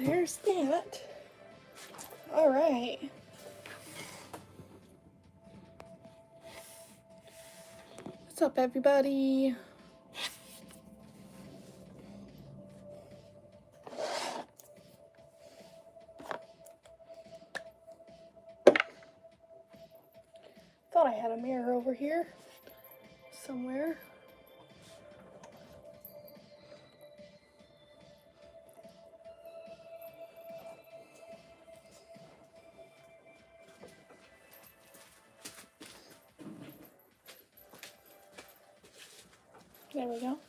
there's that. All right. What's up, everybody? Thought I had a mirror over here somewhere. There we go.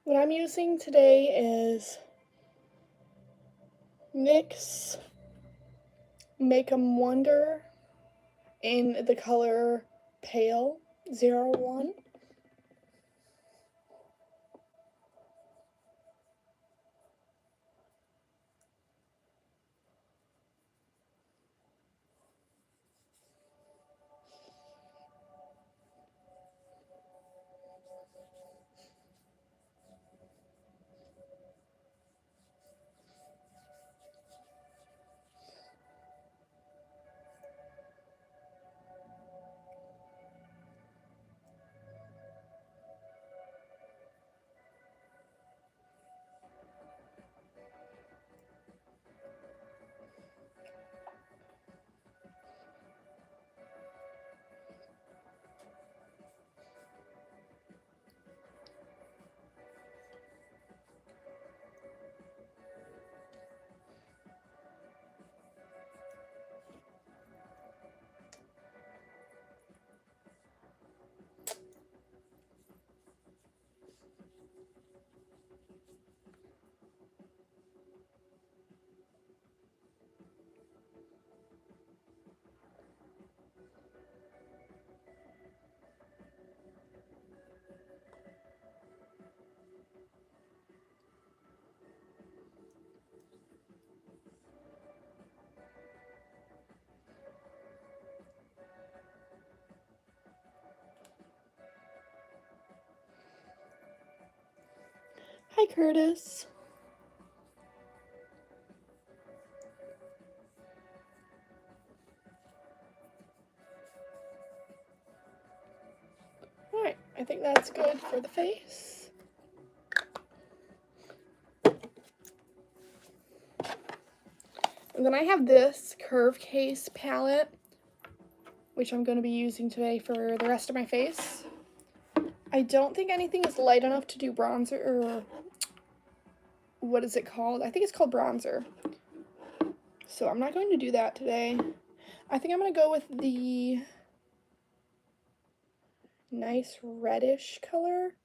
What I'm using today is NYX Make 'em Wonder in the color Pale 01. Hi, Curtis. Alright, I think that's good for the face. And then I have this Curve Case palette, which I'm going to be using today for the rest of my face. I don't think anything is light enough to do bronzer, or what is it called? I think it's called bronzer. So I'm not going to do that today. I think I'm going to go with the nice reddish color.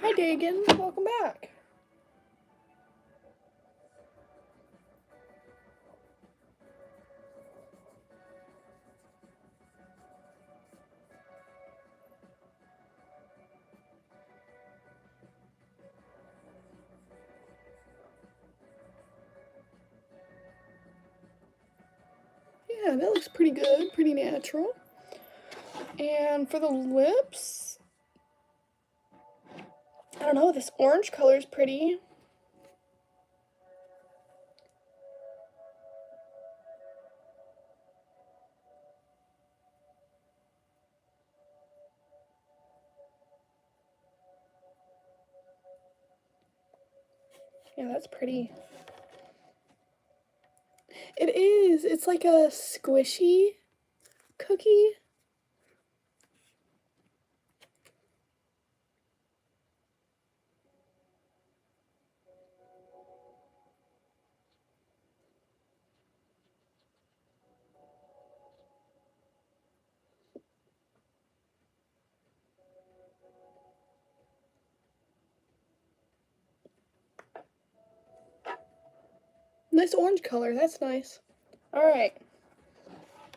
Hi, Dagan. Welcome back. Yeah, that looks pretty good, pretty natural. And for the lips, I don't know, this orange color is pretty. Yeah, that's pretty. It is. It's like a squishy cookie. Nice orange color. That's nice. All right.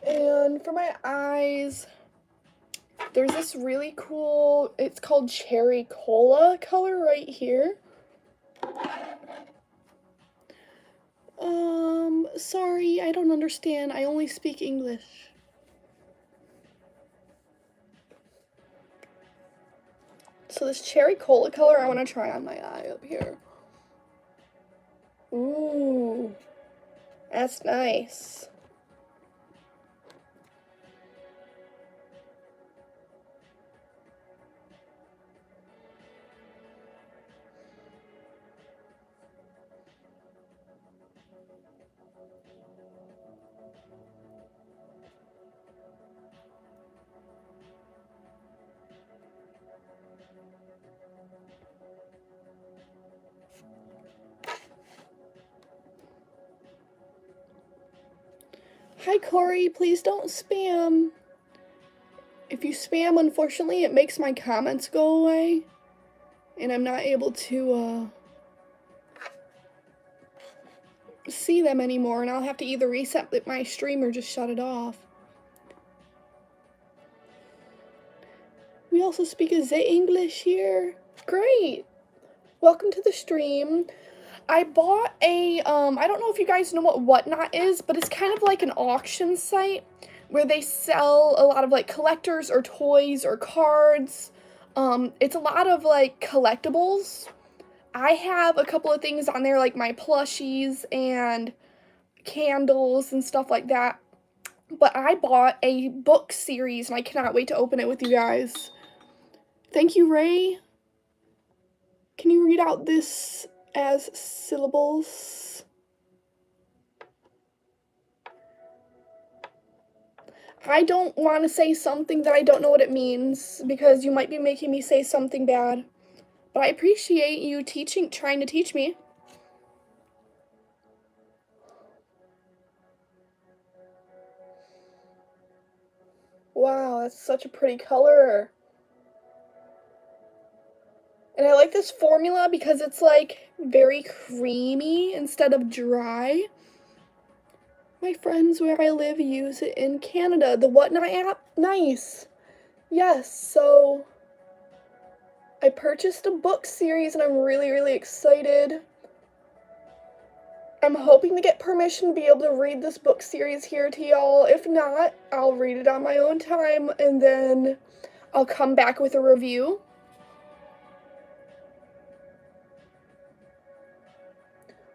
And for my eyes, there's this really cool, it's called Cherry Cola color right here. Sorry, I don't understand. I only speak English. So this Cherry Cola color I want to try on my eye up here. Ooh, that's nice. Hi Corey, please don't spam. If you spam, unfortunately, it makes my comments go away. And I'm not able to see them anymore. And I'll have to either reset my stream or just shut it off. We also speak a the English here. Great. Welcome to the stream. I bought a, I don't know if you guys know what Whatnot is, but it's kind of like an auction site where they sell a lot of like collectors or toys or cards. It's a lot of like collectibles. I have a couple of things on there like my plushies and candles and stuff like that. But I bought a book series and I cannot wait to open it with you guys. Thank you, Ray. Can you read out this as syllables? I don't want to say something that I don't know what it means because you might be making me say something bad. But I appreciate you trying to teach me. Wow, that's such a pretty color. And I like this formula because it's like very creamy instead of dry. My friends where I live use it in Canada. The Whatnot app? Nice. Yes, so I purchased a book series and I'm really, really excited. I'm hoping to get permission to be able to read this book series here to y'all. If not, I'll read it on my own time and then I'll come back with a review.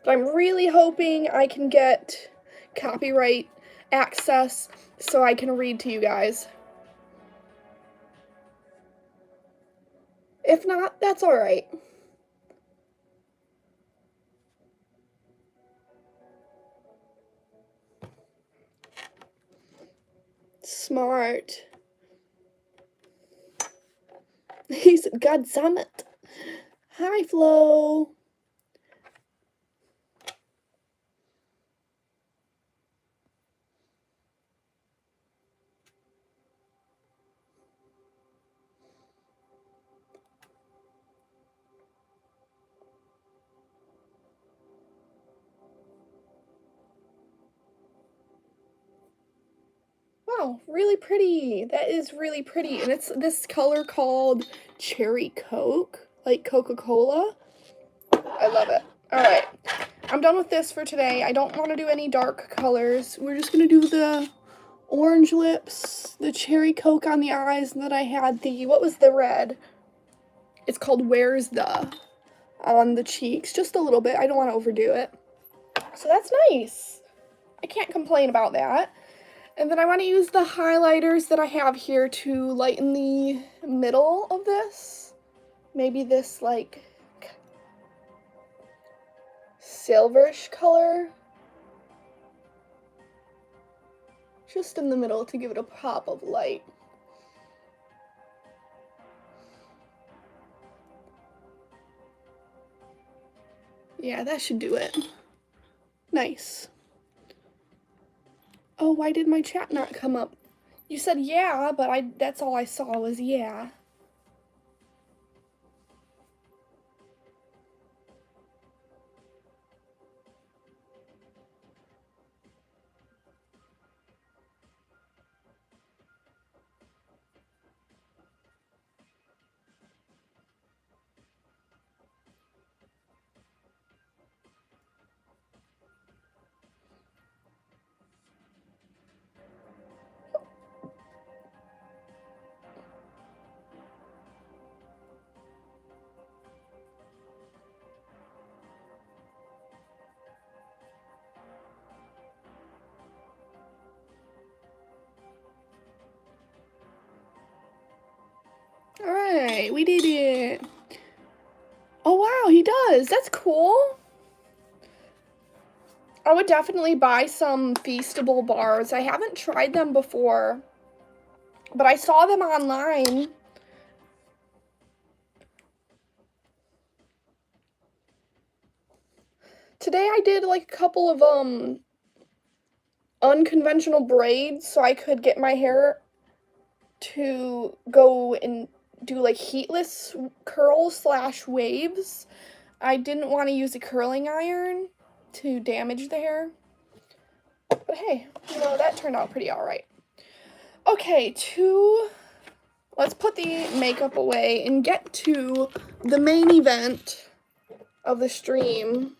But I'm really hoping I can get copyright access so I can read to you guys. If not, that's alright. Smart. He said, God damn it. Hi, Flo. Wow, really pretty. That is really pretty. And it's this color called Cherry Coke, like Coca-Cola. I love it. Alright, I'm done with this for today. I don't want to do any dark colors. We're just going to do the orange lips, the Cherry Coke on the eyes, and then I had the, what was the red? It's called Where's the on the cheeks. Just a little bit. I don't want to overdo it. So that's nice. I can't complain about that. And then I want to use the highlighters that I have here to lighten the middle of this. Maybe this, like, silverish color. Just in the middle to give it a pop of light. Yeah, that should do it. Nice. Oh, why did my chat not come up? You said yeah, but that's all I saw was yeah. Alright, we did it. Oh wow, he does. That's cool. I would definitely buy some Feastable bars. I haven't tried them before, but I saw them online. Today I did like a couple of unconventional braids so I could get my hair to go and do like heatless curls / waves. I didn't want to use a curling iron to damage the hair. But hey, you know, that turned out pretty alright. Okay, let's put the makeup away and get to the main event of the stream.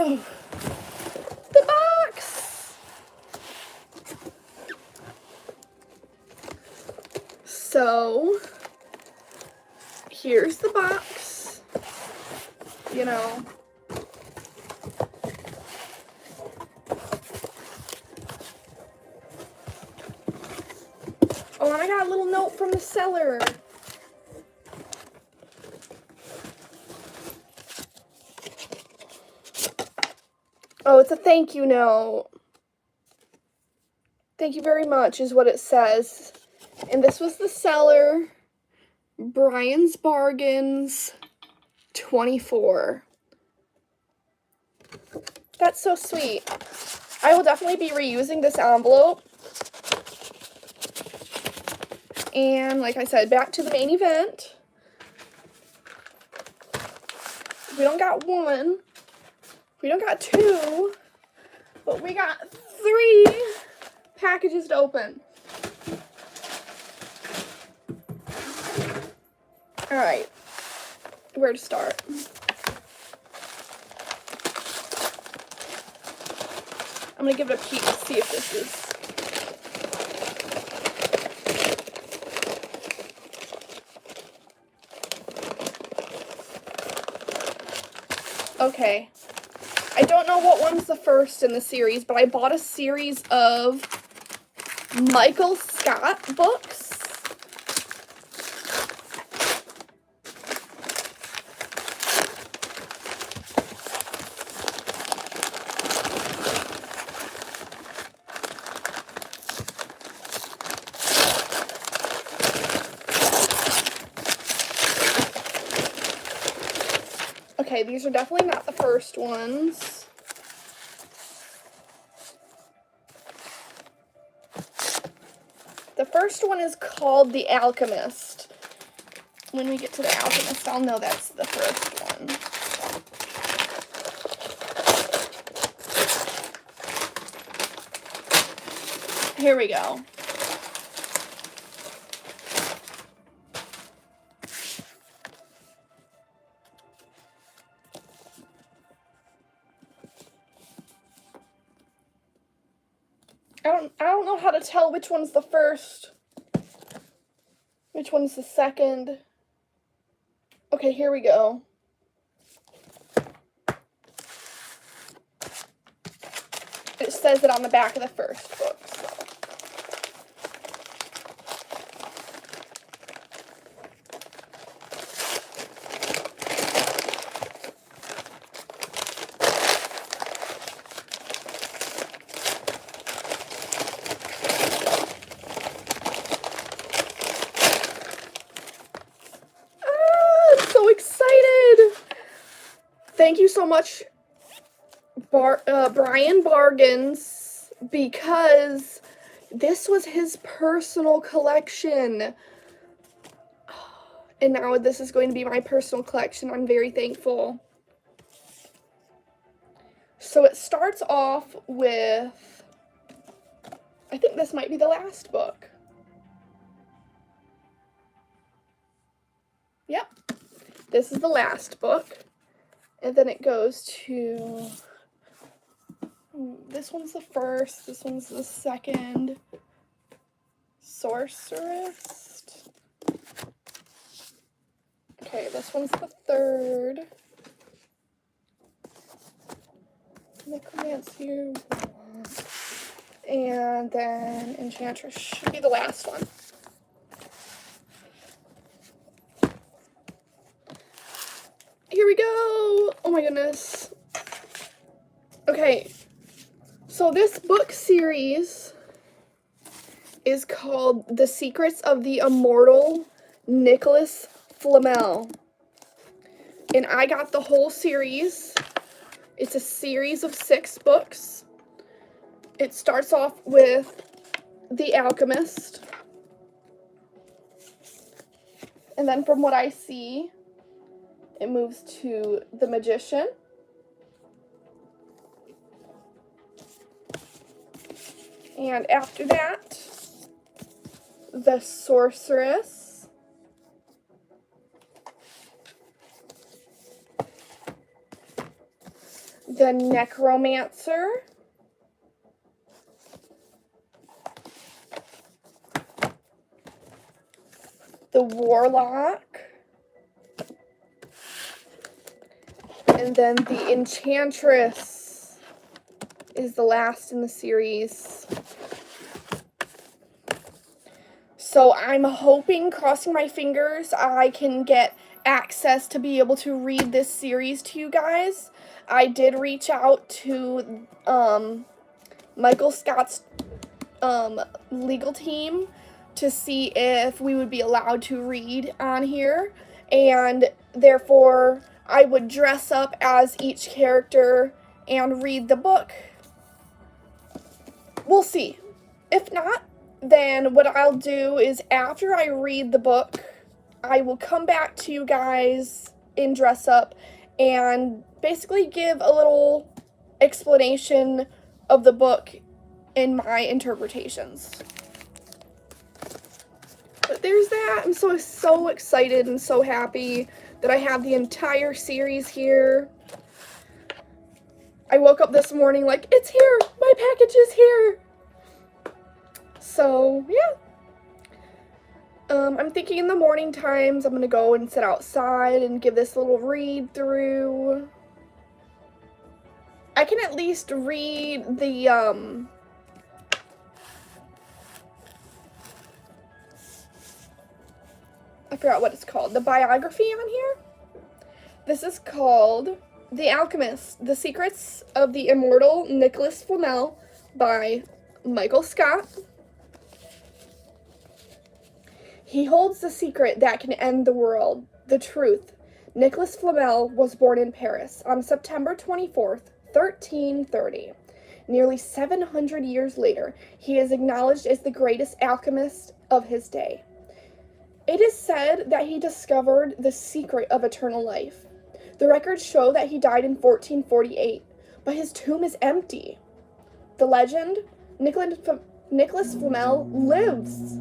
Oh, the box! So, here's the box, you know. Oh, and I got a little note from the seller. Oh, it's a thank you note. Thank you very much is what it says. And this was the seller, Brian's Bargains 24. That's so sweet. I will definitely be reusing this envelope. And like I said, back to the main event. We don't got one. We don't got two. But we got 3 packages to open. Alright. Where to start? I'm gonna give it a peek to see if this is... Okay. I don't know what one's the first in the series, but I bought a series of Michael Scott books. Okay, these are definitely not the first ones. The first one is called The Alchemist. When we get to The Alchemist, I'll know that's the first one. Here we go. I don't know how to tell which one's the first, which one's the second. Okay, here we go. It says it on the back of the first book. So. so much, Brian Bargains, because this was his personal collection. And now this is going to be my personal collection. I'm very thankful. So it starts off with, I think this might be the last book. Yep. This is the last book. And then it goes to, this one's the first, this one's the second. Sorceress. Okay, this one's the third. Necromancer. And then Enchantress should be the last one. Here we go! Oh my goodness. Okay, so this book series is called The Secrets of the Immortal Nicholas Flamel. And I got the whole series. It's a series of 6 books. It starts off with The Alchemist. And then from what I see, it moves to The Magician. And after that, The Sorceress. The Necromancer. The Warlock. And then the Enchantress is the last in the series. So I'm hoping, crossing my fingers, I can get access to be able to read this series to you guys. I did reach out to Michael Scott's legal team to see if we would be allowed to read on here, and therefore I would dress up as each character and read the book. We'll see. If not, then what I'll do is after I read the book, I will come back to you guys in dress up and basically give a little explanation of the book in my interpretations. But there's that. I'm so excited and so happy that I have the entire series here. I woke up this morning like, it's here! My package is here! So, yeah. I'm thinking in the morning times I'm going to go and sit outside and give this little read through. I can at least read the, I forgot what it's called. The biography on here? This is called The Alchemist, The Secrets of the Immortal Nicholas Flamel by Michael Scott. He holds the secret that can end the world, the truth. Nicholas Flamel was born in Paris on September 24th, 1330. Nearly 700 years later, he is acknowledged as the greatest alchemist of his day. It is said that he discovered the secret of eternal life. The records show that he died in 1448, but his tomb is empty. The legend, Nicholas Flamel lives,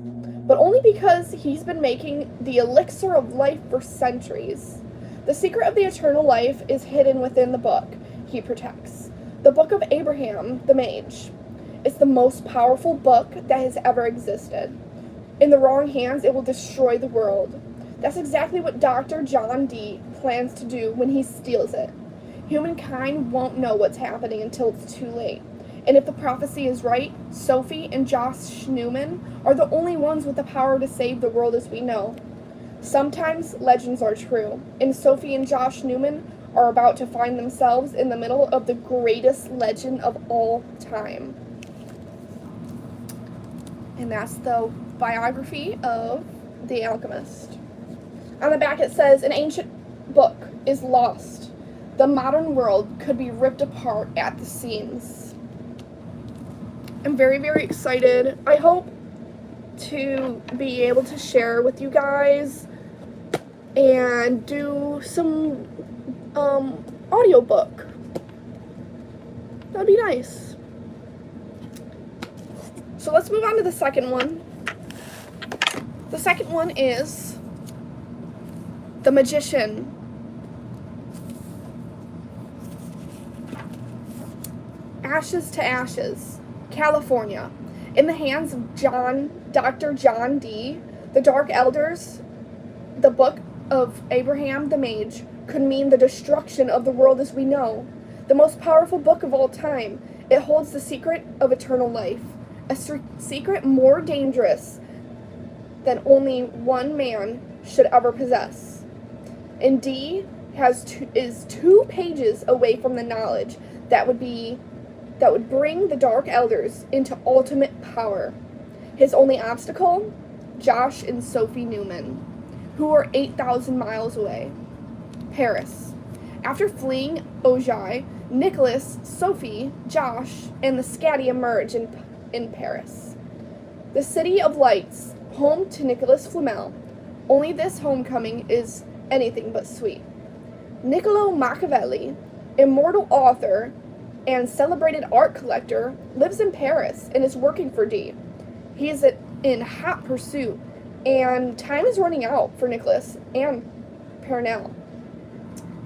but only because he's been making the elixir of life for centuries. The secret of the eternal life is hidden within the book he protects, the Book of Abraham the Mage. It's the most powerful book that has ever existed. In the wrong hands, it will destroy the world. That's exactly what Dr. John Dee plans to do when he steals it. Humankind won't know what's happening until it's too late. And if the prophecy is right, Sophie and Josh Newman are the only ones with the power to save the world as we know. Sometimes legends are true, and Sophie and Josh Newman are about to find themselves in the middle of the greatest legend of all time. And that's the biography of The Alchemist. On the back it says, an ancient book is lost. the modern world could be ripped apart at the seams. I'm very, very excited. I hope to be able to share with you guys and do some audiobook. That'd be nice. So let's move on to the second one. The second one is The Magician. Ashes to Ashes, California. In the hands of Dr. John Dee, the Dark Elders, the Book of Abraham the Mage could mean the destruction of the world as we know. The most powerful book of all time, it holds the secret of eternal life, a secret more dangerous than only one man should ever possess. And Dee is 2 pages away from the knowledge that would bring the Dark Elders into ultimate power. His only obstacle? Josh and Sophie Newman, who are 8,000 miles away. Paris. After fleeing Ojai, Nicholas, Sophie, Josh, and the Scatty emerge in Paris. The City of Lights, home to Nicholas Flamel. Only this homecoming is anything but sweet. Niccolo Machiavelli, immortal author and celebrated art collector, lives in Paris and is working for Dee. He is in hot pursuit, and time is running out for Nicholas and Pernell.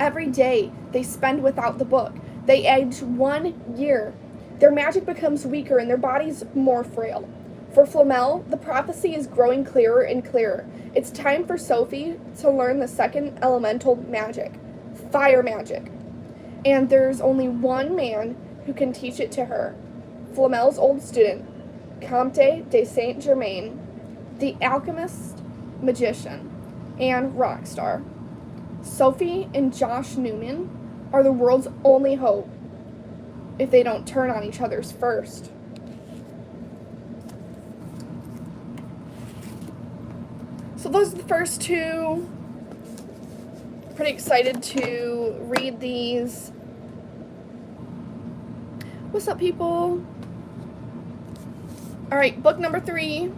Every day they spend without the book, they age 1 year. Their magic becomes weaker and their bodies more frail. For Flamel, the prophecy is growing clearer and clearer. It's time for Sophie to learn the second elemental magic, fire magic. And there's only one man who can teach it to her, Flamel's old student, Comte de Saint-Germain, the alchemist, magician, and rock star. Sophie and Josh Newman are the world's only hope if they don't turn on each other's first. So those are the first 2. Pretty excited to read these. What's up, people? Alright, book number 3.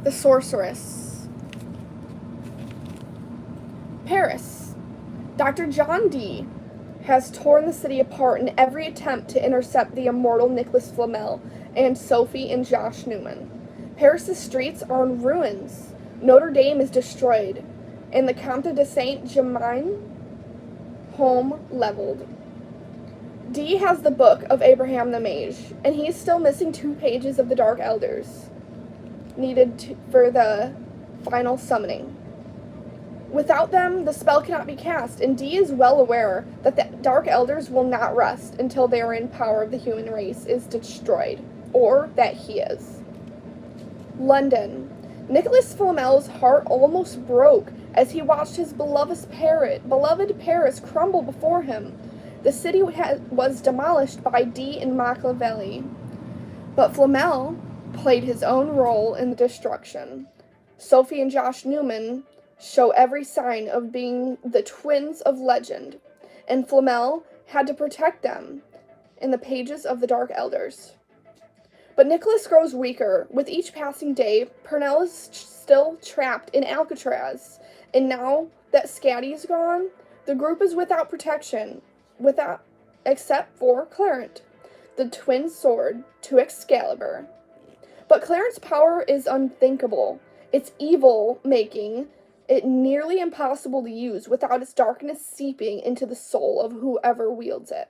The Sorceress. Paris. Dr. John Dee has torn the city apart in every attempt to intercept the immortal Nicholas Flamel and Sophie and Josh Newman. Paris's streets are in ruins. Notre Dame is destroyed, and the Comte de Saint-Germain home leveled. Dee has the Book of Abraham the Mage, and he's still missing 2 pages of the Dark Elders needed for the final summoning. Without them, the spell cannot be cast, and Dee is well aware that the Dark Elders will not rest until their in power of the human race is destroyed, or that he is. London. Nicholas Flamel's heart almost broke as he watched his beloved Paris crumble before him. The city was demolished by Dee and Machiavelli, but Flamel played his own role in the destruction. Sophie and Josh Newman show every sign of being the twins of legend, and Flamel had to protect them in the pages of the Dark Elders. But Nicholas grows weaker. With each passing day, Pernell is still trapped in Alcatraz, and now that Scatty is gone, the group is without protection, except for Clarence, the twin sword to Excalibur. But Clarence's power is unthinkable. It's evil, making it nearly impossible to use without its darkness seeping into the soul of whoever wields it.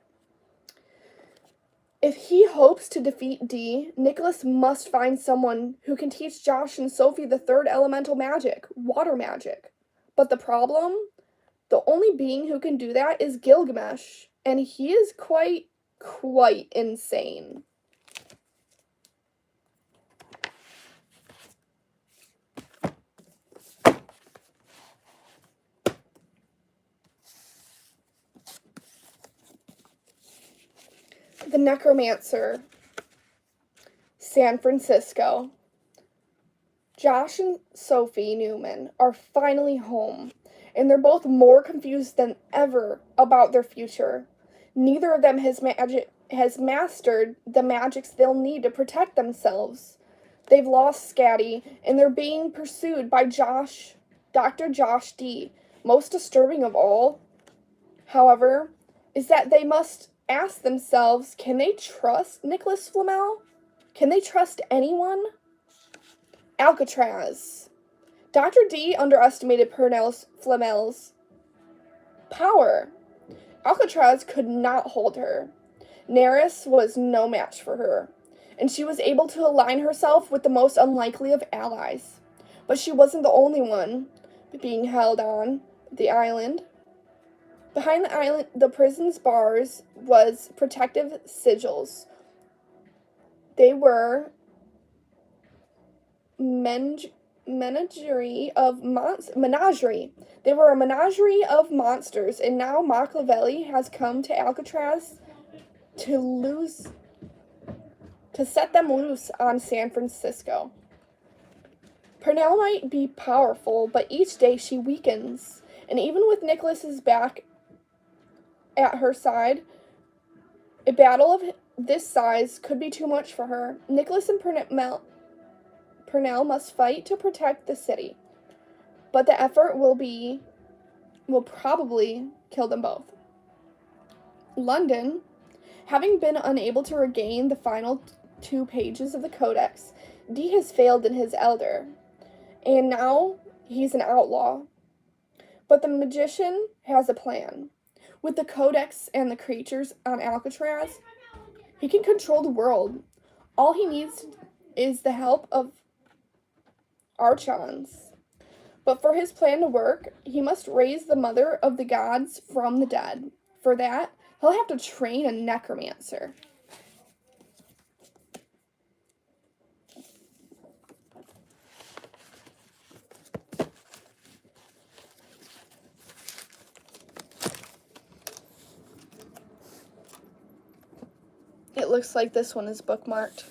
If he hopes to defeat Dee, Nicholas must find someone who can teach Josh and Sophie the third elemental magic, water magic. But the problem? The only being who can do that is Gilgamesh, and he is quite insane. The Necromancer, San Francisco. Josh and Sophie Newman are finally home, and they're both more confused than ever about their future. Neither of them has mastered the magics they'll need to protect themselves. They've lost Scatty, and they're being pursued by Dr. Josh D. Most disturbing of all, however, is that they must ask themselves, can they trust Nicholas Flamel? Can they trust anyone? Alcatraz. Dr. D underestimated Flamel's power. Alcatraz could not hold her. Neris was no match for her, and she was able to align herself with the most unlikely of allies. But she wasn't the only one being held on the island. Behind the island, the prison's bars was protective sigils. They were menagerie. They were a menagerie of monsters, and now Machiavelli has come to Alcatraz to set them loose on San Francisco. Purnell might be powerful, but each day she weakens, and even with Nicholas's back at her side, a battle of this size could be too much for her. Nicholas and Purnell must fight to protect the city, but the effort will probably kill them both. London, having been unable to regain the final 2 pages of the Codex, D has failed in his elder, and now he's an outlaw. But the magician has a plan. With the Codex and the creatures on Alcatraz, he can control the world. All he needs is the help of archons. But for his plan to work, he must raise the mother of the gods from the dead. For that, he'll have to train a necromancer. It looks like this one is bookmarked.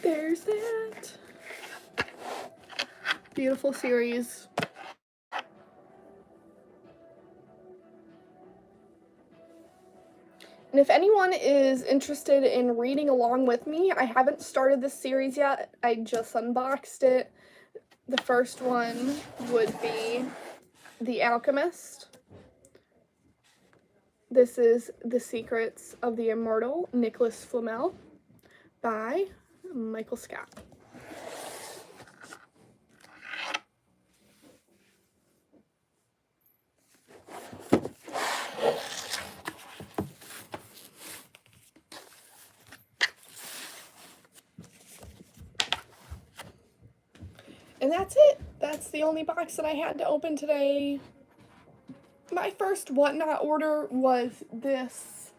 There's that. Beautiful series. And if anyone is interested in reading along with me, I haven't started this series yet. I just unboxed it. The first one would be The Alchemist. This is The Secrets of the Immortal Nicholas Flamel by Michael Scott. And that's it. That's the only box that I had to open today. My first whatnot order was this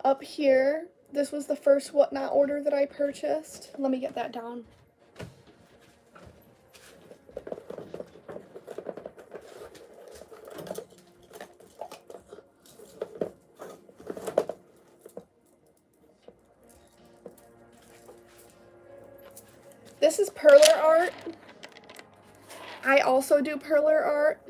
up here. This was the first whatnot order that I purchased. Let me get that down. This is perler art. I also do perler art.